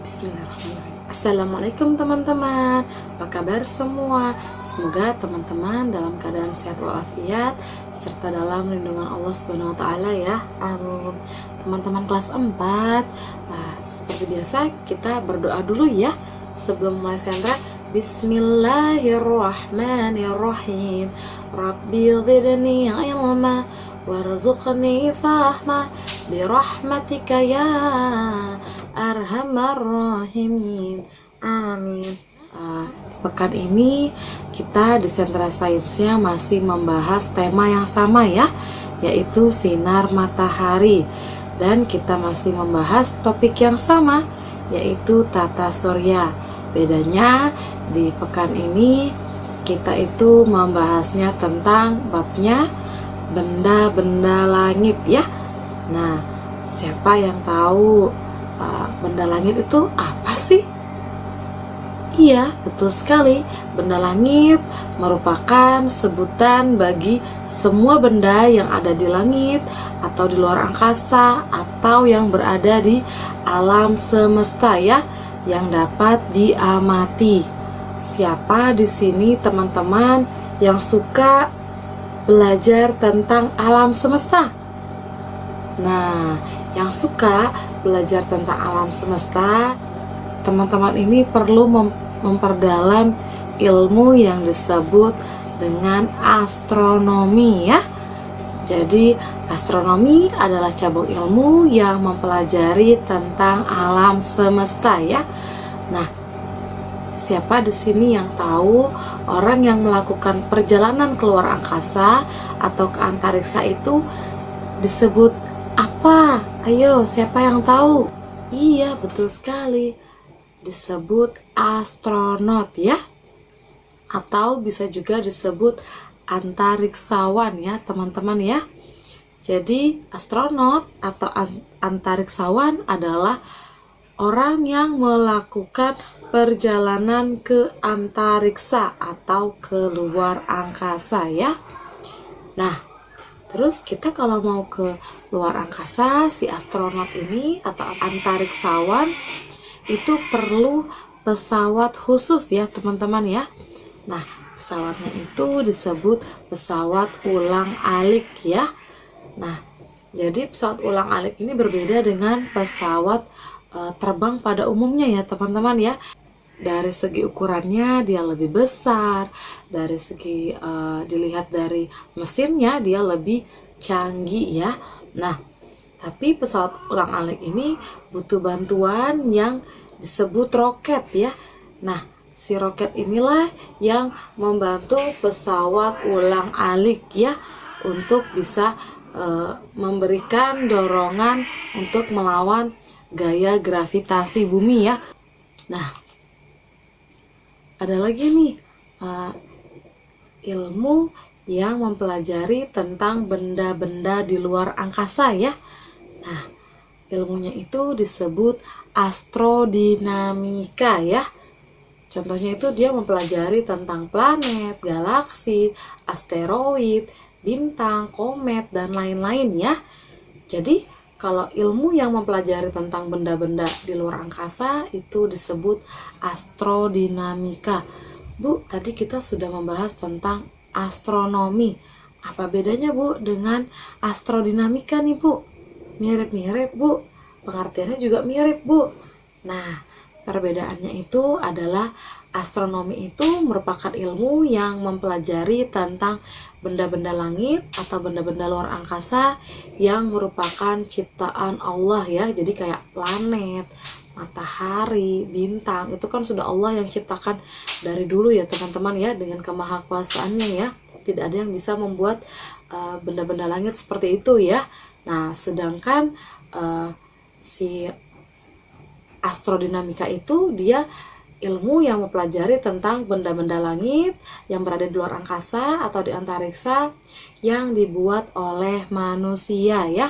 Bismillahirrahmanirrahim. Assalamualaikum teman-teman. Apa kabar semua? Semoga teman-teman dalam keadaan sehat walafiat serta dalam lindungan Allah Subhanahu wa taala ya. Amin. Teman-teman kelas 4. Nah, seperti biasa kita berdoa dulu ya sebelum mulai sentra. Bismillahirrahmanirrahim. Rabbil zidni ilma warzuqni fahma birahmatika ya Arhamar Rahimin. Amin. Pekan ini kita di Sentra Sainsnya masih membahas tema yang sama ya, yaitu sinar matahari. Dan kita masih membahas topik yang sama, yaitu tata surya. Bedanya di pekan ini kita itu membahasnya tentang babnya benda-benda langit ya. Nah, siapa yang tahu benda langit itu apa sih? Iya, betul sekali. Benda langit merupakan sebutan bagi semua benda yang ada di langit atau di luar angkasa atau yang berada di alam semesta ya, yang dapat diamati. Siapa di sini teman-teman yang suka belajar tentang alam semesta? Nah, yang suka belajar tentang alam semesta, teman-teman ini perlu memperdalam ilmu yang disebut dengan astronomi ya. Jadi astronomi adalah cabang ilmu yang mempelajari tentang alam semesta ya. Nah, siapa di sini yang tahu orang yang melakukan perjalanan keluar angkasa atau ke antariksa itu disebut apa? Ayo, siapa yang tahu? Iya, betul sekali. Disebut astronot ya. Atau bisa juga disebut antariksawan ya, teman-teman ya. Jadi, astronot atau antariksawan adalah orang yang melakukan perjalanan ke antariksa atau ke luar angkasa ya. Nah, terus kita kalau mau ke luar angkasa, si astronot ini atau antariksawan itu perlu pesawat khusus ya teman-teman ya. Nah, pesawatnya itu disebut pesawat ulang-alik ya. Nah, jadi pesawat ulang-alik ini berbeda dengan pesawat terbang pada umumnya ya teman-teman ya. Dari segi ukurannya dia lebih besar, dari segi dilihat dari mesinnya dia lebih canggih ya. Nah, tapi pesawat ulang-alik ini butuh bantuan yang disebut roket ya. Nah, si roket inilah yang membantu pesawat ulang-alik ya untuk bisa memberikan dorongan untuk melawan gaya gravitasi bumi ya. Nah, ada lagi nih ilmu yang mempelajari tentang benda-benda di luar angkasa ya. Nah, ilmunya itu disebut astrodinamika ya. Contohnya itu dia mempelajari tentang planet, galaksi, asteroid, bintang, komet, dan lain-lain ya. Jadi kalau ilmu yang mempelajari tentang benda-benda di luar angkasa itu disebut astrodinamika. Bu, tadi kita sudah membahas tentang astronomi. Apa bedanya Bu dengan astrodinamika nih Bu? Mirip-mirip Bu, pengertiannya juga mirip Bu. Nah, perbedaannya itu adalah astronomi itu merupakan ilmu yang mempelajari tentang benda-benda langit atau benda-benda luar angkasa yang merupakan ciptaan Allah ya. Jadi kayak planet, matahari, bintang, itu kan sudah Allah yang ciptakan dari dulu ya teman-teman ya, dengan kemahakuasaannya ya. Tidak ada yang bisa membuat benda-benda langit seperti itu ya. Nah, sedangkan si astrodinamika itu dia ilmu yang mempelajari tentang benda-benda langit yang berada di luar angkasa atau di antariksa yang dibuat oleh manusia ya.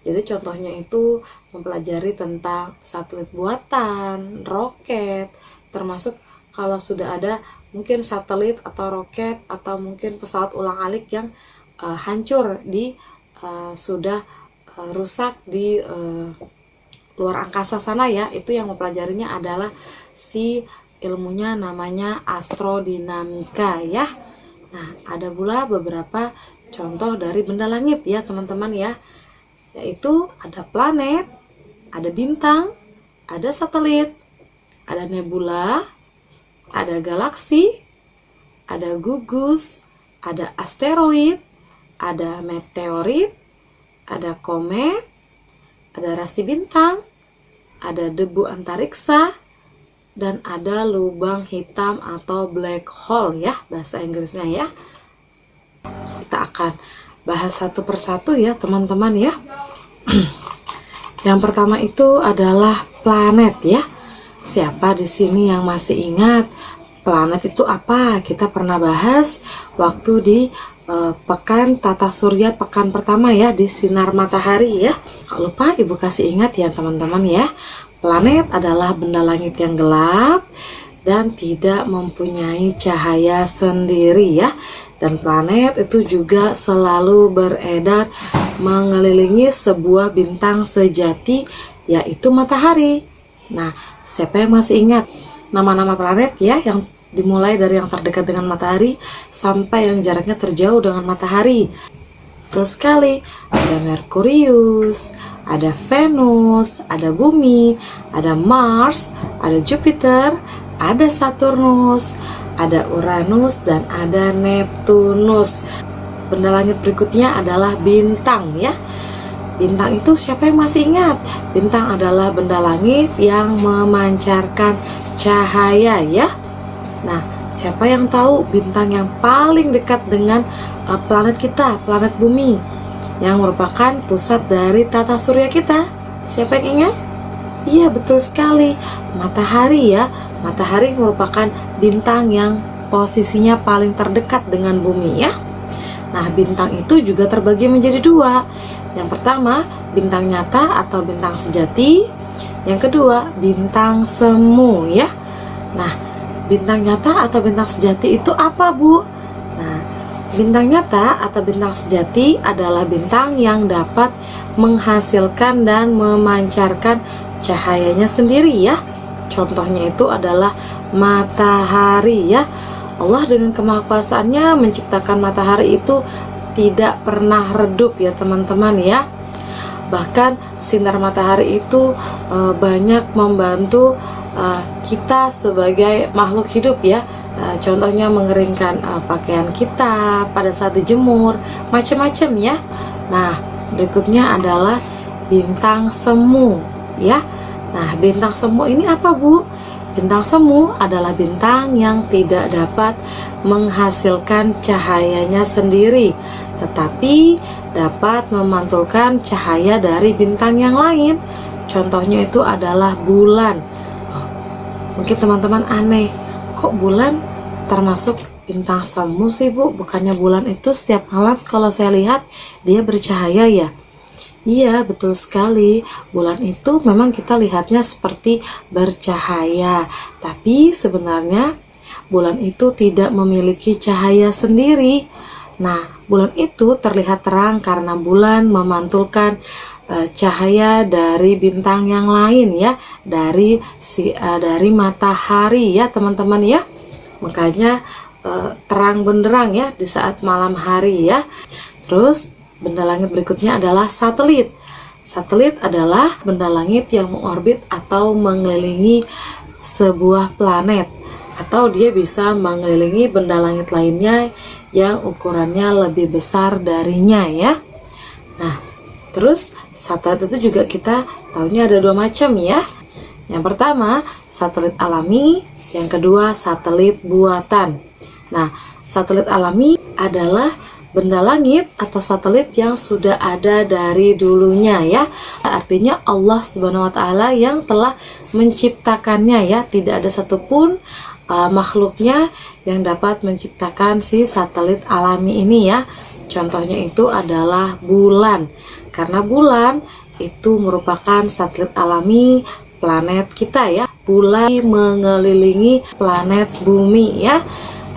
Jadi contohnya itu mempelajari tentang satelit buatan, roket, termasuk kalau sudah ada mungkin satelit atau roket atau mungkin pesawat ulang-alik yang hancur di sudah rusak di luar angkasa sana ya, itu yang mempelajarinya adalah si ilmunya namanya astrodinamika ya. Nah, ada pula beberapa contoh dari benda langit ya teman-teman ya, yaitu ada planet, ada bintang, ada satelit, ada nebula, ada galaksi, ada gugus, ada asteroid, ada meteorit, ada komet, ada rasi bintang, ada debu antariksa, dan ada lubang hitam atau black hole ya bahasa Inggrisnya ya. Kita akan bahas satu persatu ya teman-teman ya. Yang pertama itu adalah planet ya. Siapa di sini yang masih ingat planet itu apa? Kita pernah bahas waktu di pekan tata surya pekan pertama ya, di sinar matahari ya. Kalau lupa ibu kasih ingat ya teman-teman ya. Planet adalah benda langit yang gelap dan tidak mempunyai cahaya sendiri ya. Dan planet itu juga selalu beredar mengelilingi sebuah bintang sejati, yaitu matahari. Nah, siapa yang masih ingat nama-nama planet ya, yang dimulai dari yang terdekat dengan matahari sampai yang jaraknya terjauh dengan matahari? Betul sekali, ada Merkurius, ada Venus, ada Bumi, ada Mars, ada Jupiter, ada Saturnus, ada Uranus, dan ada Neptunus. Benda langit berikutnya adalah bintang ya. Bintang itu siapa yang masih ingat? Bintang adalah benda langit yang memancarkan cahaya ya. Nah, siapa yang tahu bintang yang paling dekat dengan planet kita, planet Bumi, yang merupakan pusat dari tata surya kita? Siapa yang ingat? Iya, betul sekali, matahari ya. Matahari merupakan bintang yang posisinya paling terdekat dengan bumi ya. Nah, bintang itu juga terbagi menjadi dua. Yang pertama, bintang nyata atau bintang sejati. Yang kedua, bintang semu ya. Nah, bintang nyata atau bintang sejati itu apa, Bu? Nah, bintang nyata atau bintang sejati adalah bintang yang dapat menghasilkan dan memancarkan cahayanya sendiri ya. Contohnya itu adalah matahari ya. Allah dengan kemahakuasaannya menciptakan matahari itu tidak pernah redup ya teman-teman ya. Bahkan sinar matahari itu banyak membantu kita sebagai makhluk hidup ya. Contohnya mengeringkan pakaian kita pada saat dijemur, macam-macam ya. Nah, berikutnya adalah bintang semu ya. Nah, bintang semu ini apa, Bu? Bintang semu adalah bintang yang tidak dapat menghasilkan cahayanya sendiri, tetapi dapat memantulkan cahaya dari bintang yang lain. Contohnya itu adalah bulan. Mungkin teman-teman aneh, kok bulan termasuk bintang semu sih, Bu? Bukannya bulan itu setiap malam kalau saya lihat dia bercahaya ya? Iya, betul sekali. Bulan itu memang kita lihatnya seperti bercahaya, tapi sebenarnya bulan itu tidak memiliki cahaya sendiri. Nah, bulan itu terlihat terang karena bulan memantulkan cahaya dari bintang yang lain ya, dari matahari ya teman-teman ya. Makanya terang benderang ya di saat malam hari ya. Terus benda langit berikutnya adalah satelit. Satelit adalah benda langit yang mengorbit atau mengelilingi sebuah planet, atau dia bisa mengelilingi benda langit lainnya yang ukurannya lebih besar darinya ya. Nah, terus satelit itu juga kita tahunya ada dua macam ya. Yang pertama, satelit alami, yang kedua satelit buatan. Nah, satelit alami adalah benda langit atau satelit yang sudah ada dari dulunya ya. Artinya Allah Subhanahu wa taala yang telah menciptakannya ya. Tidak ada satupun makhluknya yang dapat menciptakan si satelit alami ini ya. Contohnya itu adalah bulan. Karena bulan itu merupakan satelit alami planet kita ya. Bulan mengelilingi planet bumi ya.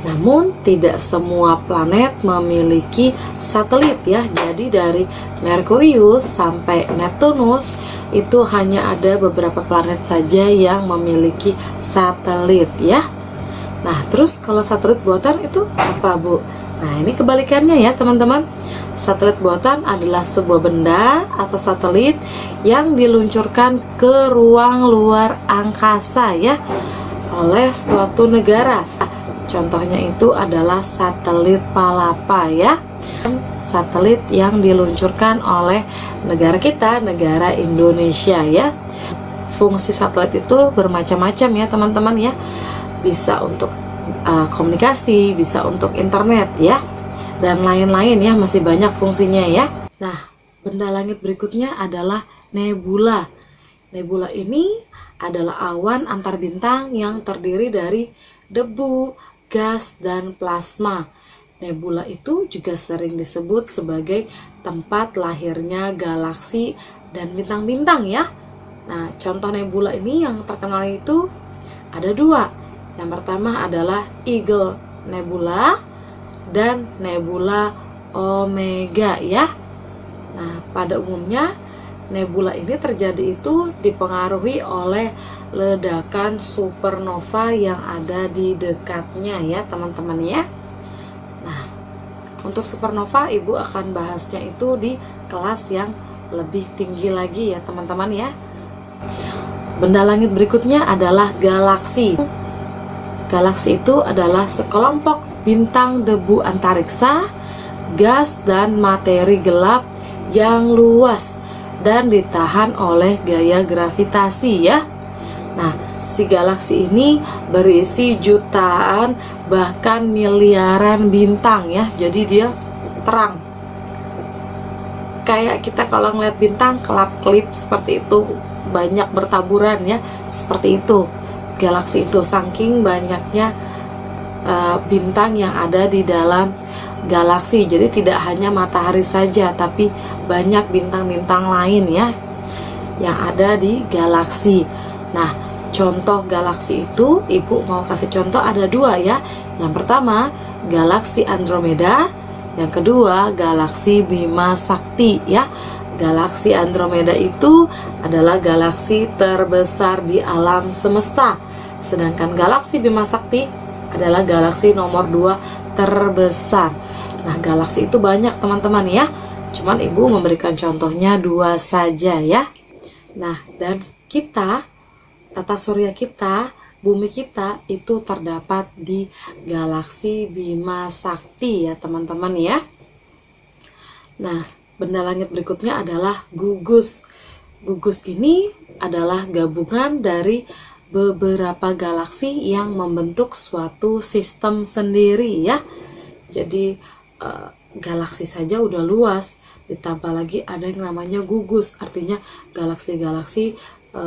Namun tidak semua planet memiliki satelit ya. Jadi dari Merkurius sampai Neptunus itu hanya ada beberapa planet saja yang memiliki satelit ya. Nah, terus kalau satelit buatan itu apa, Bu? Nah, ini kebalikannya ya, teman-teman. Satelit buatan adalah sebuah benda atau satelit yang diluncurkan ke ruang luar angkasa ya oleh suatu negara. Contohnya itu adalah satelit Palapa ya. Satelit yang diluncurkan oleh negara kita, negara Indonesia ya. Fungsi satelit itu bermacam-macam ya, teman-teman ya. Bisa untuk komunikasi, bisa untuk internet ya, dan lain-lain ya, masih banyak fungsinya ya. Nah, benda langit berikutnya adalah nebula. Nebula ini adalah awan antar bintang yang terdiri dari debu, gas, dan plasma. Nebula itu juga sering disebut sebagai tempat lahirnya galaksi dan bintang-bintang ya. Nah, contoh nebula ini yang terkenal itu ada dua. Yang pertama adalah Eagle Nebula dan Nebula Omega ya. Nah, pada umumnya nebula ini terjadi itu dipengaruhi oleh ledakan supernova yang ada di dekatnya ya, teman-teman ya. Nah, untuk supernova Ibu akan bahasnya itu di kelas yang lebih tinggi lagi ya, teman-teman ya. Benda langit berikutnya adalah galaksi. Galaksi itu adalah sekelompok bintang debu antariksa, gas dan materi gelap yang luas dan ditahan oleh gaya gravitasi ya. Nah, si galaksi ini berisi jutaan bahkan miliaran bintang ya. Jadi dia terang. Kayak kita kalau ngeliat bintang kelap-kelip seperti itu, banyak bertaburan ya, seperti itu. Galaksi itu saking banyaknya bintang yang ada di dalam galaksi. Jadi tidak hanya matahari saja, tapi banyak bintang-bintang lain ya yang ada di galaksi. Nah, contoh galaksi itu Ibu mau kasih contoh ada dua ya. Yang pertama galaksi Andromeda, yang kedua galaksi Bima Sakti ya. Galaksi Andromeda itu adalah galaksi terbesar di alam semesta. Sedangkan galaksi Bima Sakti adalah galaksi nomor 2 terbesar. Nah, galaksi itu banyak teman-teman ya. Cuman Ibu memberikan contohnya dua saja ya. Nah, dan kita, tata surya kita, bumi kita itu terdapat di galaksi Bima Sakti ya, teman-teman ya. Nah, benda langit berikutnya adalah gugus. Gugus ini adalah gabungan dari beberapa galaksi yang membentuk suatu sistem sendiri ya. Jadi galaksi saja udah luas, ditambah lagi ada yang namanya gugus, artinya galaksi-galaksi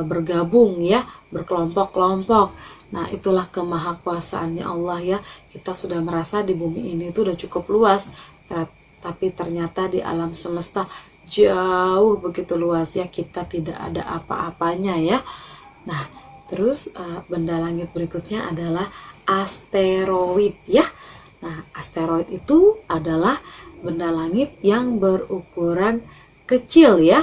bergabung ya, berkelompok-kelompok. Nah, itulah kemahakuasaannya Allah ya. Kita sudah merasa di bumi ini itu udah cukup luas, tapi ternyata di alam semesta jauh begitu luas ya, kita tidak ada apa-apanya ya. Nah, terus benda langit berikutnya adalah asteroid ya. Nah, asteroid itu adalah benda langit yang berukuran kecil ya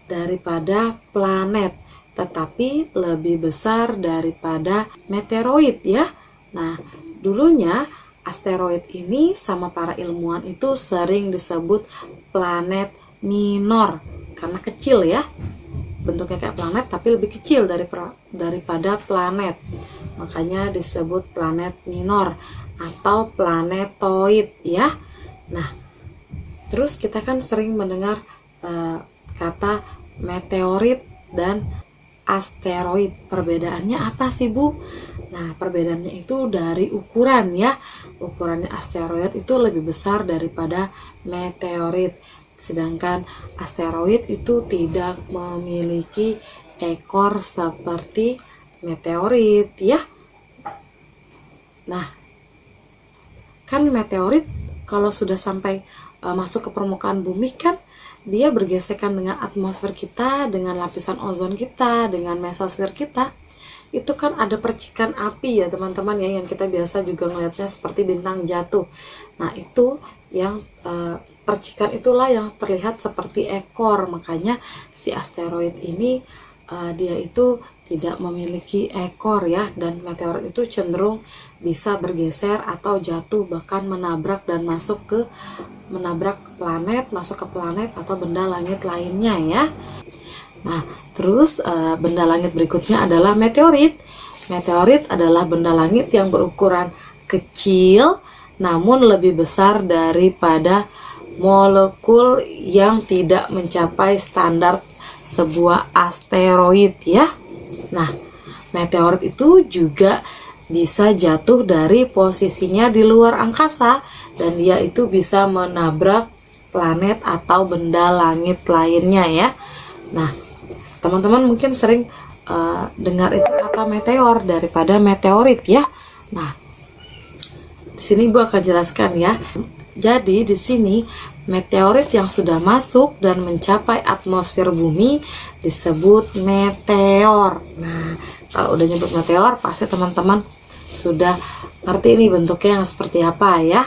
daripada planet, tetapi lebih besar daripada meteoroid ya. Nah, dulunya asteroid ini sama para ilmuwan itu sering disebut planet minor karena kecil ya, bentuknya kayak planet tapi lebih kecil daripada planet, makanya disebut planet minor atau planetoid ya. Nah, terus kita kan sering mendengar kata meteorit dan asteroid. Perbedaannya apa sih, Bu? Nah, perbedaannya itu dari ukuran ya. Ukurannya asteroid itu lebih besar daripada meteorit. Sedangkan asteroid itu tidak memiliki ekor seperti meteorit ya. Nah, kan meteorit kalau sudah sampai masuk ke permukaan bumi kan dia bergesekan dengan atmosfer kita, dengan lapisan ozon kita, dengan mesosfer kita. itu kan ada percikan api ya teman-teman ya, yang kita biasa juga ngelihatnya seperti bintang jatuh. Nah itu yang percikan itulah yang terlihat seperti ekor, makanya si asteroid ini dia itu tidak memiliki ekor ya, dan meteor itu cenderung bisa bergeser atau jatuh, bahkan menabrak dan menabrak planet, masuk ke planet atau benda langit lainnya ya. Nah, terus benda langit berikutnya adalah meteorit. Meteorit adalah benda langit yang berukuran kecil namun lebih besar daripada molekul yang tidak mencapai standar sebuah asteroid ya. Nah, meteorit itu juga bisa jatuh dari posisinya di luar angkasa, dan dia itu bisa menabrak planet atau benda langit lainnya ya. Nah, teman-teman mungkin sering dengar itu kata meteor daripada meteorit ya. Nah, di sini Ibu akan jelaskan ya. Jadi di sini meteorit yang sudah masuk dan mencapai atmosfer bumi disebut meteor. Nah, kalau udah nyebut meteor pasti teman-teman sudah ngerti ini bentuknya yang seperti apa ya.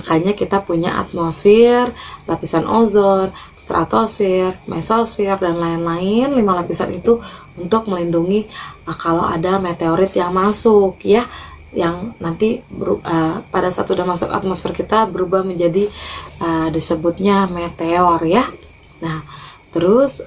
Makanya kita punya atmosfer, lapisan ozon, stratosfer, mesosfer, dan lain-lain. 5 lapisan itu untuk melindungi kalau ada meteorit yang masuk ya, yang nanti pada saat sudah masuk atmosfer kita berubah menjadi disebutnya meteor ya. Nah, terus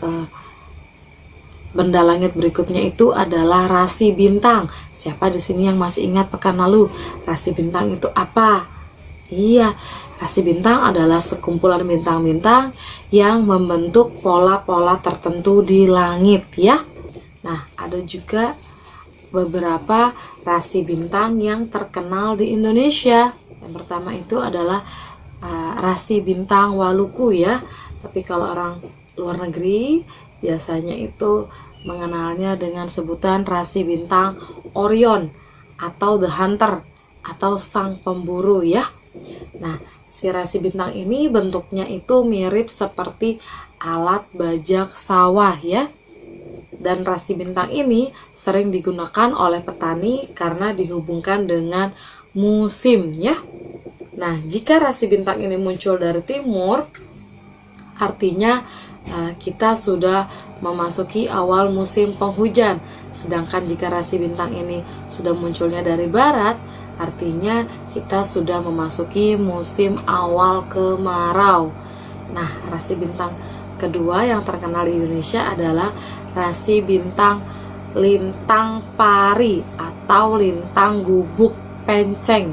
benda langit berikutnya itu adalah rasi bintang. Siapa di sini yang masih ingat pekan lalu rasi bintang itu apa? Iya, rasi bintang adalah sekumpulan bintang-bintang yang membentuk pola-pola tertentu di langit ya. Nah, ada juga beberapa rasi bintang yang terkenal di Indonesia. Yang pertama itu adalah rasi bintang Waluku ya. Tapi kalau orang luar negeri biasanya itu mengenalnya dengan sebutan rasi bintang Orion atau The Hunter atau sang pemburu ya. Nah, si rasi bintang ini bentuknya itu mirip seperti alat bajak sawah ya. Dan rasi bintang ini sering digunakan oleh petani karena dihubungkan dengan musim ya. Nah, jika rasi bintang ini muncul dari timur, artinya kita sudah memasuki awal musim penghujan. Sedangkan jika rasi bintang ini sudah munculnya dari barat, artinya kita sudah memasuki musim awal kemarau. Nah, rasi bintang kedua yang terkenal di Indonesia adalah rasi bintang lintang pari atau lintang gubuk penceng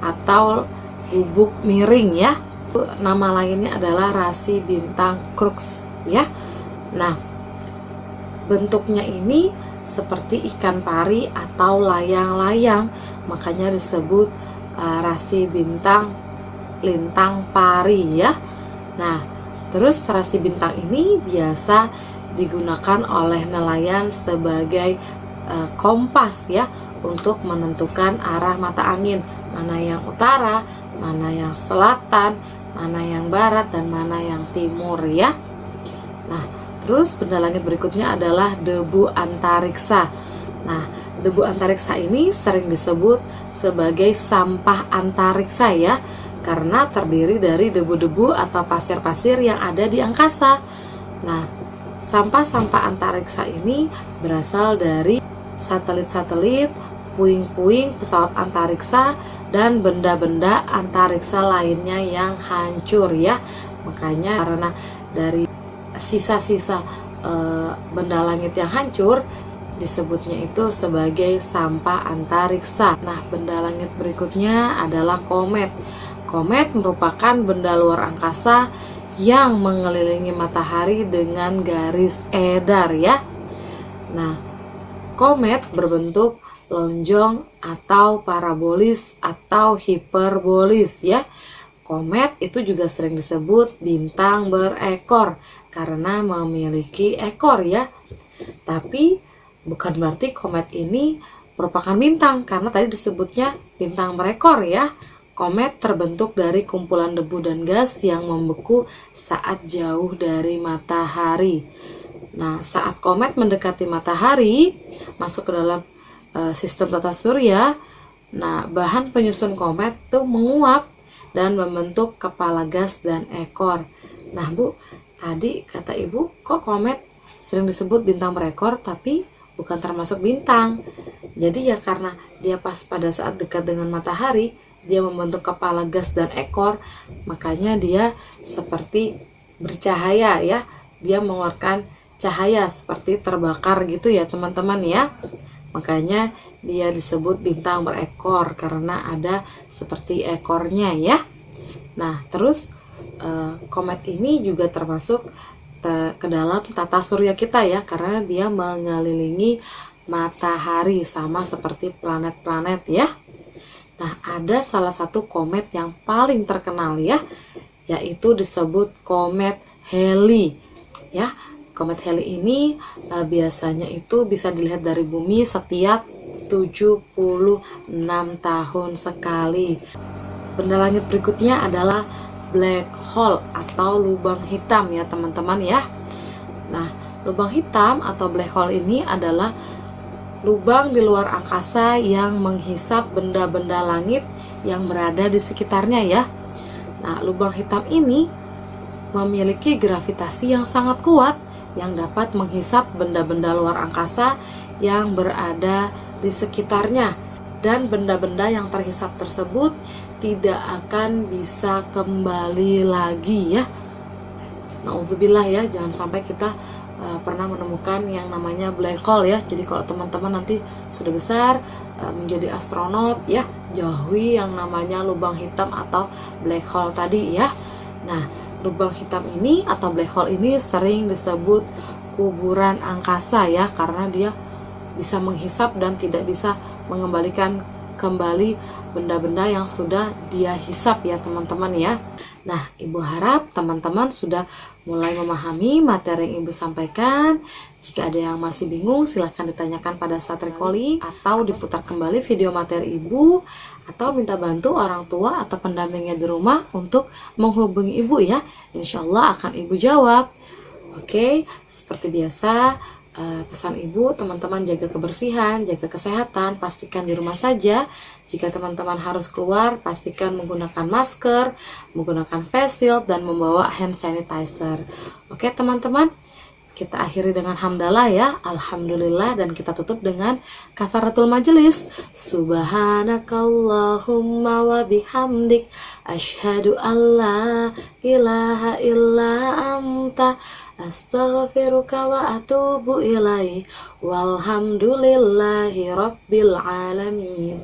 atau gubuk miring ya. Nama lainnya adalah rasi bintang Crux ya. Nah, bentuknya ini seperti ikan pari atau layang-layang, makanya disebut rasi bintang lintang pari ya. Nah, terus rasi bintang ini biasa digunakan oleh nelayan sebagai kompas ya, untuk menentukan arah mata angin, mana yang utara, mana yang selatan, mana yang barat, dan mana yang timur ya. Nah, terus benda langit berikutnya adalah debu antariksa. Nah, debu antariksa ini sering disebut sebagai sampah antariksa ya, karena terdiri dari debu-debu atau pasir-pasir yang ada di angkasa. Nah, sampah-sampah antariksa ini berasal dari satelit-satelit, puing-puing pesawat antariksa, dan benda-benda antariksa lainnya yang hancur ya. Makanya karena dari sisa-sisa benda langit yang hancur disebutnya itu sebagai sampah antariksa. Nah, benda langit berikutnya adalah komet. Komet merupakan benda luar angkasa yang mengelilingi matahari dengan garis edar ya. Nah, komet berbentuk lonjong atau parabolis atau hiperbolis ya. Komet itu juga sering disebut bintang berekor karena memiliki ekor ya. Tapi bukan berarti komet ini merupakan bintang, karena tadi disebutnya bintang berekor ya. Komet terbentuk dari kumpulan debu dan gas yang membeku saat jauh dari matahari. Nah, saat komet mendekati matahari, masuk ke dalam sistem tata surya, nah bahan penyusun komet tuh menguap dan membentuk kepala gas dan ekor. Nah Bu, tadi kata Ibu kok komet sering disebut bintang berekor tapi bukan termasuk bintang. Jadi ya karena dia pas pada saat dekat dengan matahari, dia membentuk kepala gas dan ekor, makanya dia seperti bercahaya ya. Dia mengeluarkan cahaya seperti terbakar gitu ya teman-teman ya. Makanya dia disebut bintang berekor karena ada seperti ekornya ya. Nah terus komet ini juga termasuk ke dalam tata surya kita ya, karena dia mengelilingi matahari sama seperti planet-planet ya. Nah ada salah satu komet yang paling terkenal ya, yaitu disebut komet Halley ya. Komet Halley ini biasanya itu bisa dilihat dari bumi setiap 76 tahun sekali. Benda langit berikutnya adalah black hole atau lubang hitam ya teman-teman ya. Nah, lubang hitam atau black hole ini adalah lubang di luar angkasa yang menghisap benda-benda langit yang berada di sekitarnya ya. Nah, lubang hitam ini memiliki gravitasi yang sangat kuat yang dapat menghisap benda-benda luar angkasa yang berada di sekitarnya, dan benda-benda yang terhisap tersebut tidak akan bisa kembali lagi ya. Nauzubillah ya, jangan sampai kita pernah menemukan yang namanya black hole ya. Jadi kalau teman-teman nanti sudah besar menjadi astronot ya, jauhi yang namanya lubang hitam atau black hole tadi ya. Nah, lubang hitam ini atau black hole ini sering disebut kuburan angkasa ya, karena dia bisa menghisap dan tidak bisa mengembalikan kembali benda-benda yang sudah dia hisap ya teman-teman ya. Nah, Ibu harap teman-teman sudah mulai memahami materi yang Ibu sampaikan. Jika ada yang masih bingung, silahkan ditanyakan pada saat recording atau diputar kembali video materi Ibu, atau minta bantu orang tua atau pendampingnya di rumah untuk menghubungi Ibu ya. Insya Allah akan Ibu jawab. Oke, seperti biasa, pesan Ibu, teman-teman jaga kebersihan, jaga kesehatan, pastikan di rumah saja. Jika teman-teman harus keluar, pastikan menggunakan masker, menggunakan face shield, dan membawa hand sanitizer. Oke teman-teman, kita akhiri dengan hamdalah ya, alhamdulillah, dan kita tutup dengan kafaratul majelis. Subhanakallahumma wa bihamdik, asyhadu alla ilaha illa anta, astaghfiruka wa atubu ilaih, walhamdulillahi rabbil alamin.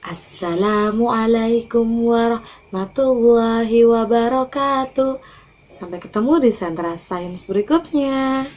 Assalamualaikum warahmatullahi wabarakatuh. Sampai ketemu di Sentra Sains berikutnya.